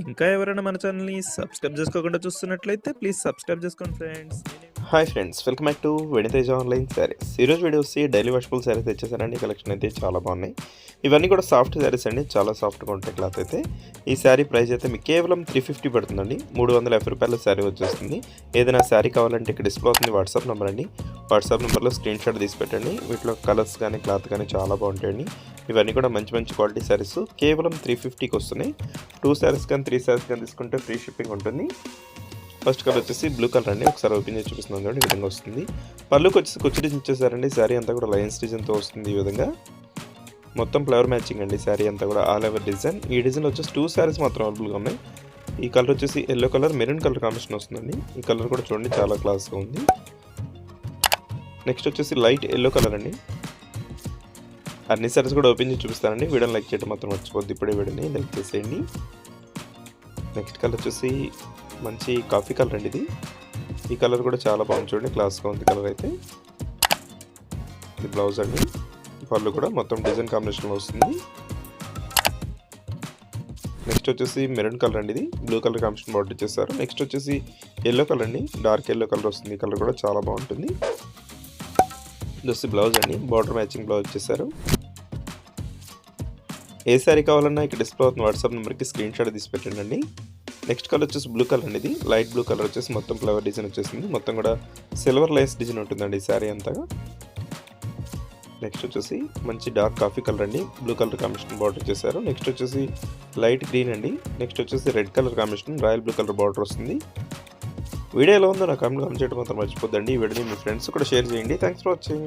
ఇంకా ఎవరైనా మన ఛానల్‌ని సబ్స్క్రైబ్ చేసుకోకుండా చూస్తున్నట్లయితే ప్లీజ్ సబ్స్క్రైబ్ చేసుకోండి friends. Hi friends, welcome back to Veniteja online sarees. ఈరోజు వీడియో వచ్చి డైలీ వాషబుల్ శారీస్ తెచ్చేసానండి. కలెక్షన్ అయితే చాలా బాగున్నాయి. ఇవన్నీ కూడా సాఫ్ట్ శారీస్ అండి, చాలా సాఫ్ట్గా ఉంటాయి క్లాత్ అయితే. ఈ శారీ ప్రైస్ అయితే మీకు కేవలం 350 పడుతుందండి. 350 రూపాయల శారీ వచ్చేస్తుంది. ఏదైనా శారీ కావాలంటే ఇక్కడ డిస్ప్లే అవుతుంది వాట్సాప్ నెంబర్ అండి. వాట్సాప్ నెంబర్లో స్క్రీన్ షాట్ తీసి పెట్టండి. వీటిలో కలర్స్ కానీ క్లాత్ కానీ చాలా బాగుంటాయండి. ఇవన్నీ కూడా మంచి మంచి క్వాలిటీ శారీస్ కేవలం 350కి వస్తున్నాయి. 2 శారీస్ కానీ 3 శారీస్ కానీ తీసుకుంటే ఫ్రీ షిప్పింగ్ ఉంటుంది. ఫస్ట్ కలర్ వచ్చేసి బ్లూ కలర్ అండి. ఒకసారి ఓపెన్ చేసి చూపిస్తున్నాం కాబట్టి ఈ విధంగా వస్తుంది. పళ్ళుకి వచ్చేసి కుచ్చి డిజైన్ ఇచ్చేసారండి. శారీ అంతా కూడా లైన్స్ డిజైన్తో వస్తుంది. ఈ విధంగా మొత్తం ఫ్లవర్ మ్యాచింగ్ అండి. శారీ అంతా కూడా ఆల్ ఓవర్ డిజైన్. ఈ డిజైన్ వచ్చేసి 2 శారీస్ మాత్రం అవైలబుల్గా ఉన్నాయి. ఈ కలర్ వచ్చేసి yellow colour maroon colour combination వస్తుందండి. ఈ కలర్ కూడా చూడండి చాలా క్లాస్గా ఉంది. నెక్స్ట్ వచ్చేసి లైట్ ఎల్లో కలర్ అండి. అన్ని శారీస్ కూడా ఓపెన్ చేసి చూపిస్తానండి. వీడియోని లైక్ చేయడం మాత్రం మర్చిపోద్ది. ఇప్పుడే వీడియోని లైక్ చేసేయండి. నెక్స్ట్ కలర్ వచ్చేసి మంచి కాఫీ కలర్ అండి. ఈ కలర్ కూడా చాలా బాగుంది చూడండి, క్లాస్గా ఉంది కలర్ అయితే. ఇది బ్లౌజ్ అండి. పళ్ళు కూడా మొత్తం డిజైన్ కాంబినేషన్లో వస్తుంది. నెక్స్ట్ వచ్చేసి మెరూన్ కలర్ అండి. ఇది బ్లూ కలర్ కాంబినేషన్ బార్డర్ ఇచ్చేసారు. నెక్స్ట్ వచ్చేసి ఎల్లో కలర్ అండి. డార్క్ ఎల్లో కలర్ వస్తుంది. ఈ కలర్ కూడా చాలా బాగుంటుంది. ఇది వచ్చి బ్లౌజ్ అండి. బార్డర్ మ్యాచింగ్ బ్లౌజ్ ఇచ్చేసారు. ఏ శారీ కావాలన్నా ఇక్కడ డిస్ప్లే అవుతుంది వాట్సాప్ నెంబర్కి స్క్రీన్ షాట్ తీసి పెట్టండి. నెక్స్ట్ కలర్ వచ్చేసి బ్లూ కలర్ అండి. ఇది లైట్ బ్లూ కలర్ వచ్చేసి మొత్తం ఫ్లవర్ డిజైన్ వచ్చేసింది. మొత్తం కూడా సిల్వర్ లైన్స్ డిజైన్ ఉంటుందండి ఈ శారీ అంతగా. నెక్స్ట్ వచ్చేసి మంచి డార్క్ కాఫీ కలర్ అండి. బ్లూ కలర్ కాంబినేషన్ బార్డర్ ఇచ్చేసారు. నెక్స్ట్ వచ్చేసి లైట్ గ్రీన్ అండి. నెక్స్ట్ వచ్చేసి red colour combination royal blue colour border వస్తుంది. వీడియో ఎలా ఉందో నాకు కామెంట్ చేయడం మాత్రం మర్చిపోద్దండి. ఈ వీడియోని మీ ఫ్రెండ్స్ కూడా షేర్ చేయండి. Thanks for watching.